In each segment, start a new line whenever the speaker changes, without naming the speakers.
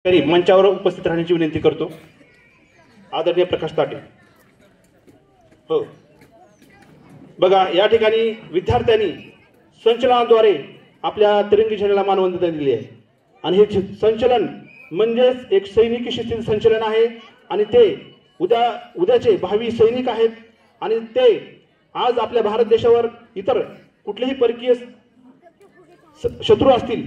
तरी मंचावर उपस्थित राहण्याची विनंती करतो. आदरणीय प्रकाश ताटे. हो बघा, या ठिकाणी विद्यार्थ्यांनी संचलनाद्वारे आपल्या तिरंगी झेंड्याला मानवंदना दिली आहे आणि हे संचलन म्हणजेच एक सैनिकी शिस्तीचे संचलन आहे आणि ते उद्याचे भावी सैनिक आहेत आणि ते आज आपल्या भारत देशावर इतर कुठलेही परकीय शत्रू असतील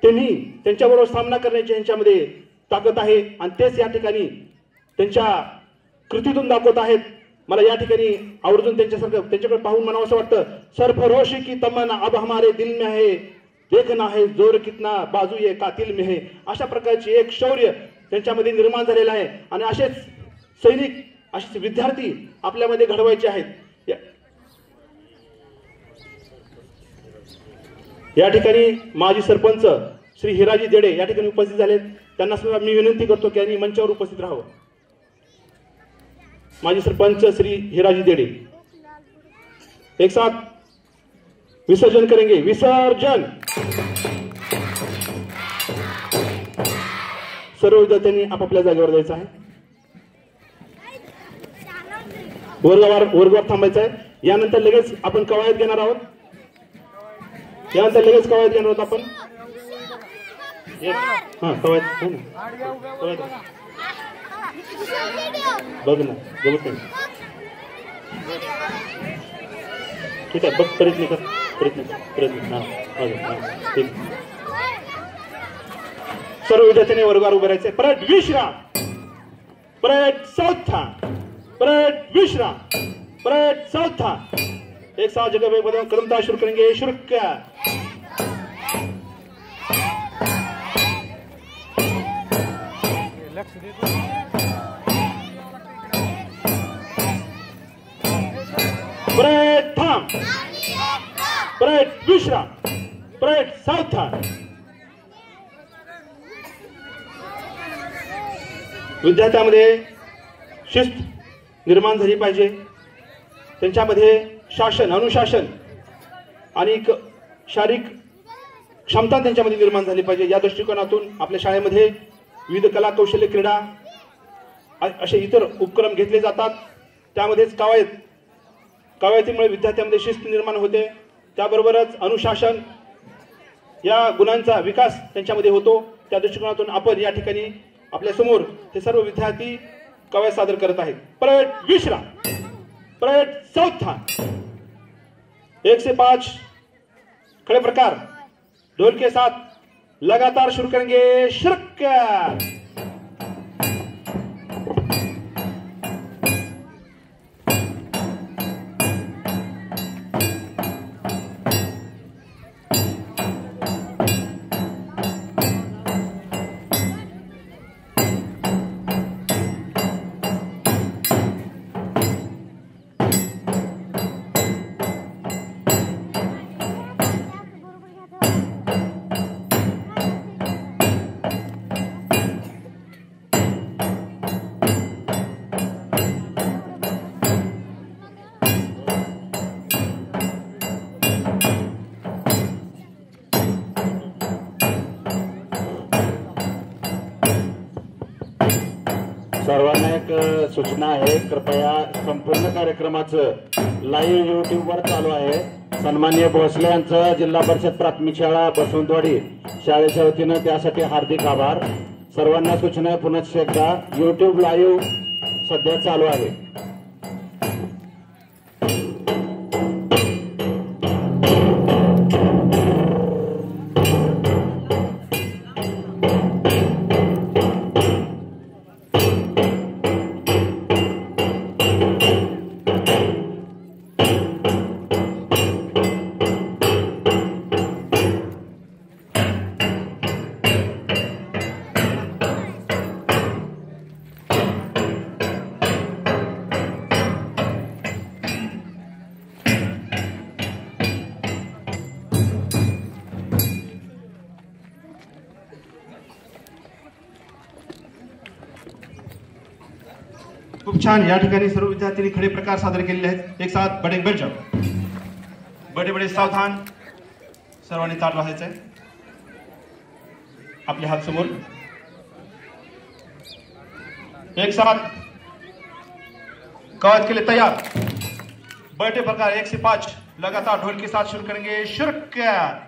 त्यांनी त्यांच्याबरोबर सामना करण्याची यांच्यामध्ये ताकद आहे आणि तेच या ठिकाणी त्यांच्या कृतीतून दाखवत आहेत. मला या ठिकाणी आवर्जून त्यांच्याकडे पाहून म्हणावं असं वाटतं, सरफरोशी की तमन्ना अब हमारे दिल में है, देखना है जोर कितना बाजू ये कातिल में है. अशा प्रकारची एक शौर्य त्यांच्यामध्ये निर्माण झालेलं आहे आणि असेच सैनिक असे विद्यार्थी आपल्यामध्ये घडवायचे आहेत. या ठिकाणी माजी सरपंच श्री हिराजी देडे या ठिकाणी उपस्थित झालेत. त्यांना सुद्धा मी विनंती करतो की यांनी मंचावर उपस्थित राहावं. माजी सरपंच श्री हिराजी देडे एक साथ विसर्जन करेंगे. विसर्जन. सर्व विद्यार्थ्यांनी आपापल्या जागेवर जायचं आहे. वर्गावर थांबायचं आहे. यानंतर लगेच आपण कवायत घेणार आहोत. आपण कवायत बघ ना जमत नाही. ठीक आहे, बघ प्रयत्न कर. ठीक. सर्व विद्यार्थ्यांनी वर्गावर उभे राहायचे. परेड विश्राम. परेड चौथा. परेड विश्राम. परेड चौथा. एक साथ जगह में बदल क्रमता शुरू करेंगे. शुरू क्या परेड थांब. परेड विश्राम. परेड सावधान. विद्यार्थ्यांमध्ये शिस्त निर्माण झाली पाहिजे. त्यांच्यामध्ये शासन, अनुशासन आणि शारीरिक क्षमता त्यांच्यामध्ये निर्माण झाली पाहिजे. या दृष्टिकोनातून आपल्या शाळेमध्ये विविध कला, कौशल्य, क्रीडा असे इतर उपक्रम घेतले जातात. त्यामध्येच कवायतीमुळे विद्यार्थ्यांमध्ये शिस्त निर्माण होते. त्याबरोबरच अनुशासन या गुणांचा विकास त्यांच्यामध्ये होतो. त्या दृष्टिकोनातून आपण या ठिकाणी आपल्या समोर हे सर्व विद्यार्थी कवायत सादर करत आहेत. परेड विश्राम. परेड चौथा. 1 से 5 खड़े प्रकार ढोल के साथ लगातार शुरू करेंगे. शुरू.
सर्वांना एक सूचना आहे, कृपया संपूर्ण कार्यक्रमाचं लाईव्ह युट्यूबवर चालू आहे. सन्माननीय भोसले यांचं जिल्हा परिषद प्राथमिक शाळा बसवंतवाडी शाळेच्या वतीनं त्यासाठी हार्दिक आभार. सर्वांना सूचना पुनश्च एकदा, युट्यूब लाईव्ह सध्या चालू आहे.
खूप छान. या ठिकाणी सर्व विद्यार्थ्यांनी खडे प्रकार सादर केलेले आहेत. एक साथ बडे बड जाओ. बडे बडे सावधान. सर्वांनी ताट वाजायचं आहे. आपले हात समोर. एक साथ कवायद के लिए तैयार। बैठे प्रकार 1 से 5 लगातार ढोल के साथ शुरू करेंगे। शुरू किया।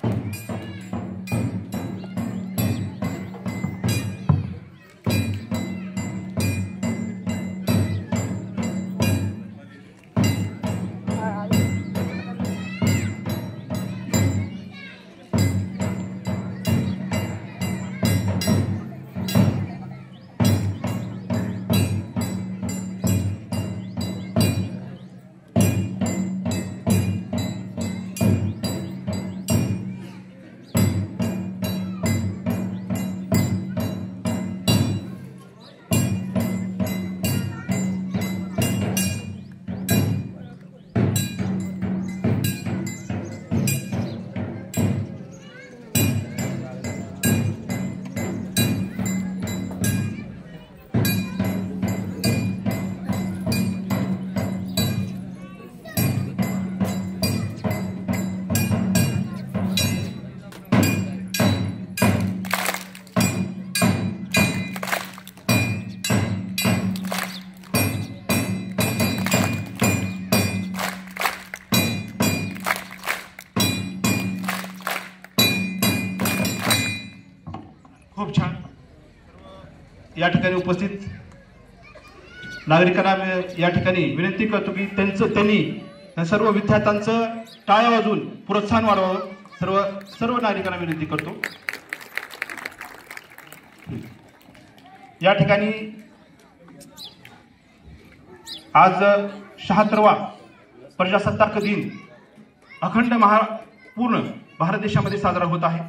खूप छान। या ठिकाणी उपस्थित नागरिकांना या ठिकाणी विनंती करतो की त्यांनी सर्व विद्यार्थ्यांचं टाळ्या वाजवून प्रोत्साहन वाढवावं। सर्व नागरिकांना विनंती करतो। या ठिकाणी आज 76वा प्रजासत्ताक दिन अखंड पूर्ण भारत देशामध्ये साजरा होत आहे।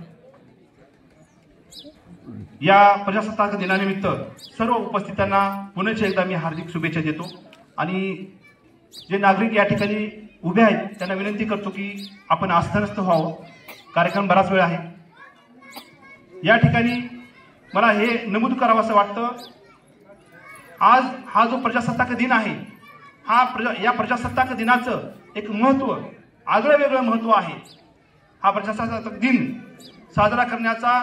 या प्रजासत्ताक दिनानिमित्त सर्व उपस्थितांना पुन्हा एकदा मी हार्दिक शुभेच्छा देतो आणि जे नागरिक या ठिकाणी उभे आहेत त्यांना विनंती करतो की आपण आस्थानस्थ व्हावं। कार्यक्रम बराच वेळ आहे। या ठिकाणी मला हे नमूद करावं असं वाटतं, आज हा जो प्रजासत्ताक दिन आहे या प्रजासत्ताक दिनाचं एक महत्त्व, आगळं वेगळं महत्त्व आहे। हा प्रजासत्ताक दिन साजरा करण्याचा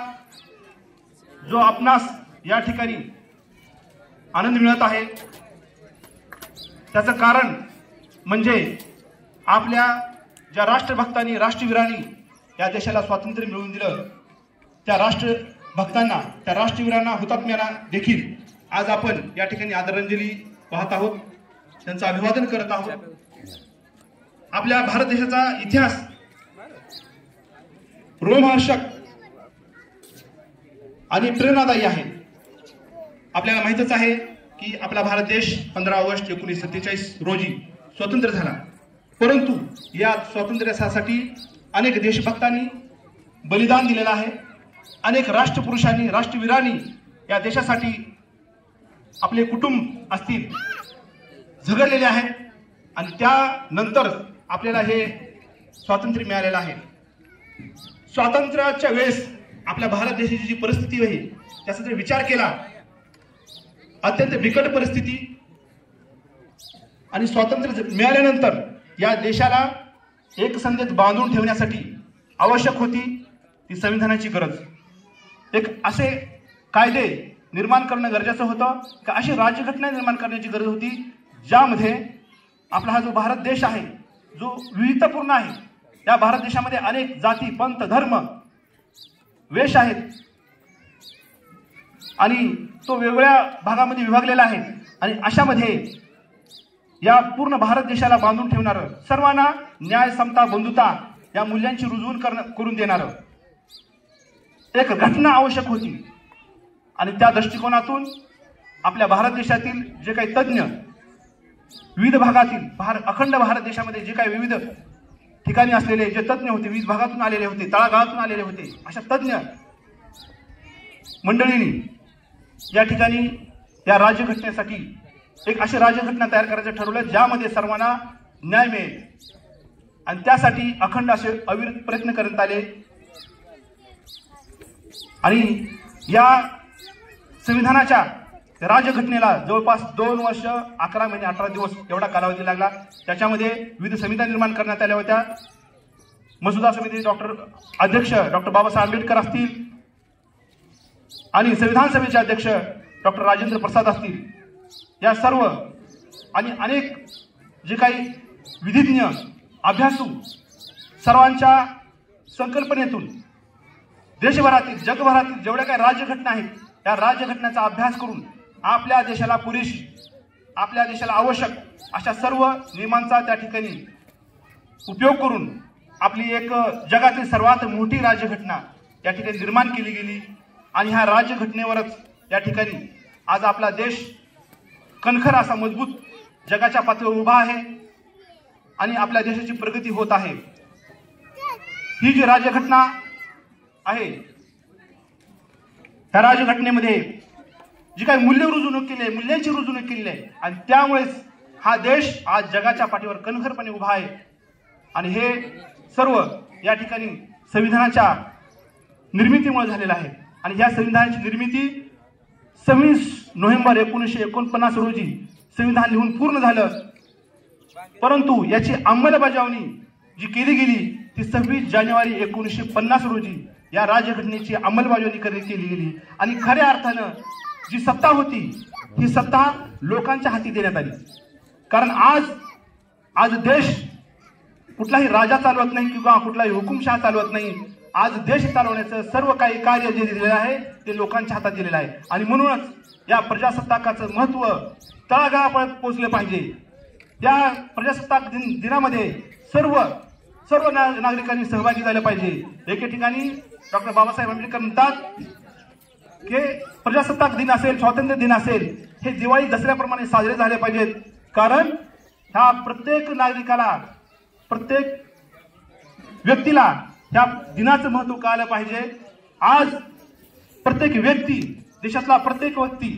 जो आपणास या ठिकाणी आनंद मिळत आहे त्याचं कारण म्हणजे आपल्या ज्या राष्ट्रभक्तांनी, राष्ट्रवीरांनी या देशाला स्वातंत्र्य मिळवून दिलं, त्या राष्ट्रभक्तांना, त्या राष्ट्रवीरांना, हुतात्म्यांना देखील आज आपण या ठिकाणी आदरांजली वाहत आहोत, त्यांचं अभिवादन करत आहोत। आपल्या भारत देशाचा इतिहास रोमहर्षक आणि प्रेरणादायी आहे। आपल्याला माहितच आहे की आपला भारत देश 15 ऑगस्ट 1947 रोजी स्वतंत्र झाला, परंतु या स्वातंत्र्यासाठी अनेक देशभक्तांनी बलिदान दिलेलं आहे। अनेक राष्ट्रपुरुषांनी, राष्ट्रवीरांनी या देशासाठी आपले कुटुंब असतील झगडलेले आहेत आणि त्यानंतर आपल्याला हे स्वातंत्र्य मिळालेलं आहे। स्वातंत्र्याच्या वेळेस आपल्या भारत देशाची जी परिस्थिती होती त्याचा जर विचार केला, अत्यंत बिकट परिस्थिती, आणि स्वातंत्र्य मिळाल्यानंतर या देशाला एकसंधेत बांधून ठेवण्यासाठी आवश्यक होती ती संविधानाची गरज। एक असे कायदे निर्माण करणं गरजेचं होतं, का अशी राज्यघटना निर्माण करण्याची गरज होती ज्यामध्ये आपला हा जो भारत देश आहे जो विविधतापूर्ण आहे, या भारत देशामध्ये अनेक जाती, पंथ, धर्म, वेश आहेत आणि तो वेगवेगळ्या भागामध्ये विभागलेला आहे आणि अशामध्ये या पूर्ण भारत देशाला बांधून ठेवणारं, सर्वांना न्याय, समता, बंधुता या मूल्यांची रुजवून करून देणारं एक घटना आवश्यक होती। आणि त्या दृष्टिकोनातून आपल्या भारत देशातील जे काही तज्ञ, विविध भागातील अखंड भारत देशामध्ये जे काही विविध ठिकाणी असलेले जे तज्ञ होते, विविध भागातून आलेले होते, तळागाळातून आलेले होते, अशा तज्ञ मंडळींनी या ठिकाणी या राज्यघटनेसाठी एक अशी राज्यघटना तयार करायचं ठरवलं ज्यामध्ये सर्वांना न्याय मिळेल आणि त्यासाठी अखंड असे अविरत प्रयत्न करण्यात आले। आणि या संविधानाच्या राज्यघटनेला जवळपास 2 वर्ष 11 महिने 18 दिवस एवढा कालावधी लागला। त्याच्यामध्ये विविध समित्या निर्माण करण्यात आल्या होत्या। मसुदा समिती अध्यक्ष डॉक्टर बाबासाहेब आंबेडकर असतील आणि संविधान सभेचे अध्यक्ष डॉक्टर राजेंद्र प्रसाद असतील, या सर्व आणि अनेक जे काही विधिज्ञ अभ्यासू सर्वांच्या संकल्पनेतून देशभरातील जगभरातील जेवढ्या काही राज्यघटना आहेत त्या राज्यघटनेचा अभ्यास करून आपल्या देशाला पुरेशी आपल्या देशाला आवश्यक अशा सर्व नियमांचा त्या ठिकाणी उपयोग करून आपली एक जगातील सर्वात मोठी राज्यघटना या ठिकाणी निर्माण केली गेली आणि ह्या राज्यघटनेवरच या ठिकाणी आज आपला देश कणखर असा मजबूत जगाच्या पातळीवर उभा आहे आणि आपल्या देशाची प्रगती होत आहे। ही जी राज्यघटना आहे त्या राज्यघटनेमध्ये जी काही मूल्य रुजवणूक केली आहे मूल्यांची रुजवणूक केली आहे आणि त्यामुळेच हा देश आज जगाच्या पाठीवर कणखरपणे उभा आहे आणि हे सर्व या ठिकाणी संविधानाच्या निर्मितीमुळे झालेलं आहे आणि या संविधानाची निर्मिती 26 नोव्हेंबर 1949 रोजी संविधान लिहून पूर्ण झालं, परंतु याची अंमलबजावणी जी केली गेली ती 26 जानेवारी 1950 रोजी या राज्यघटनेची अंमलबजावणी केली गेली आणि खऱ्या अर्थानं जी सत्ता होती ही सत्ता लोकांच्या हाती देण्यात आली। कारण आज देश कुठलाही राजा चालवत नाही किंवा कुठलाही हुकुमशाह चालवत नाही, आज देश चालवण्याचं सर्व काही कार्य जे दिलेलं आहे ते लोकांच्या हातात दिलेलं आहे आणि म्हणूनच या प्रजासत्ताकाचं महत्त्व तळागाळापर्यंत पोहोचलं पाहिजे। त्या प्रजासत्ताक दिनामध्ये सर्व नागरिकांनी सहभागी झाले पाहिजे। एके ठिकाणी डॉक्टर बाबासाहेब आंबेडकर म्हणतात की प्रजासत्ताक दिन असेल स्वातंत्र्य दिन असेल हे दिवाळी दसऱ्याप्रमाणे साजरे झाले पाहिजेत, कारण ह्या प्रत्येक नागरिकाला प्रत्येक व्यक्तीला ह्या दिनाचं महत्त्व कळालं पाहिजे। आज प्रत्येक व्यक्ती देशातला प्रत्येक व्यक्ती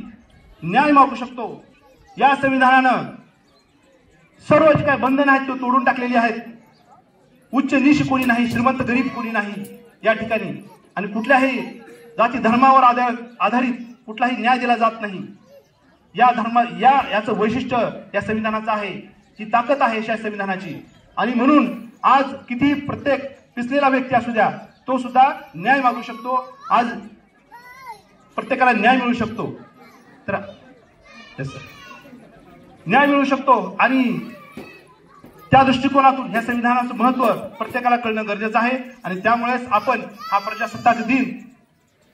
न्याय मागू शकतो। या संविधानानं सर्व जे काही बंधनं आहेत ते तोडून टाकलेली आहेत। उच्च नीच कोणी नाही, श्रीमंत गरीब कोणी नाही या ठिकाणी आणि कुठल्याही जाती धर्मावर आधारित कुठलाही न्याय दिला जात नाही। याचं वैशिष्ट्य या संविधानाचं आहे, ही ताकद आहे या संविधानाची आणि म्हणून आज किती प्रत्येक पिसलेला व्यक्ती असू द्या तो सुद्धा न्याय मागू शकतो। आज प्रत्येकाला न्याय मिळू शकतो, तर न्याय मिळू शकतो आणि त्या दृष्टिकोनातून या संविधानाचं महत्त्व प्रत्येकाला कळणं गरजेचं आहे आणि त्यामुळेच आपण हा प्रजासत्ताक दिन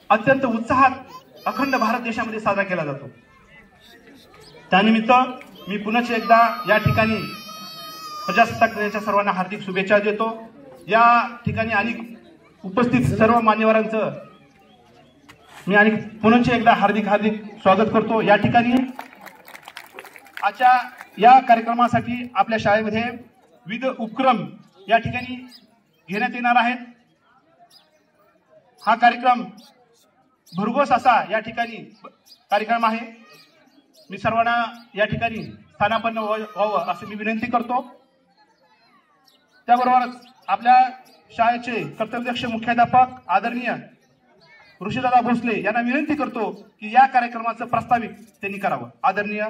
अत्यंत उत्साहात अखंड भारत देशामध्ये साजरा केला जातो। त्यानिमित्त मी पुन्हा एकदा या ठिकाणी प्रजासत्ताक दिनाच्या सर्वांना हार्दिक शुभेच्छा देतो। या ठिकाणी अनेक उपस्थित सर्व मान्यवरांचं मी आणि पुन्हा एकदा हार्दिक स्वागत करतो। या ठिकाणी आजच्या या कार्यक्रमासाठी आपल्या शाळेमध्ये विविध उपक्रम या ठिकाणी घेण्यात येणार आहेत। हा कार्यक्रम भरघोस असा या ठिकाणी कार्यक्रम आहे। मी सर्वांना या ठिकाणी स्थानापन्न व्हावं अशी मी विनंती करतो। त्याबरोबरच आपल्या शाळेचे कर्तव्यदक्ष मुख्याध्यापक आदरणीय ऋषीदादा भोसले यांना विनंती करतो की या कार्यक्रमाचं प्रास्ताविक त्यांनी करावं। आदरणीय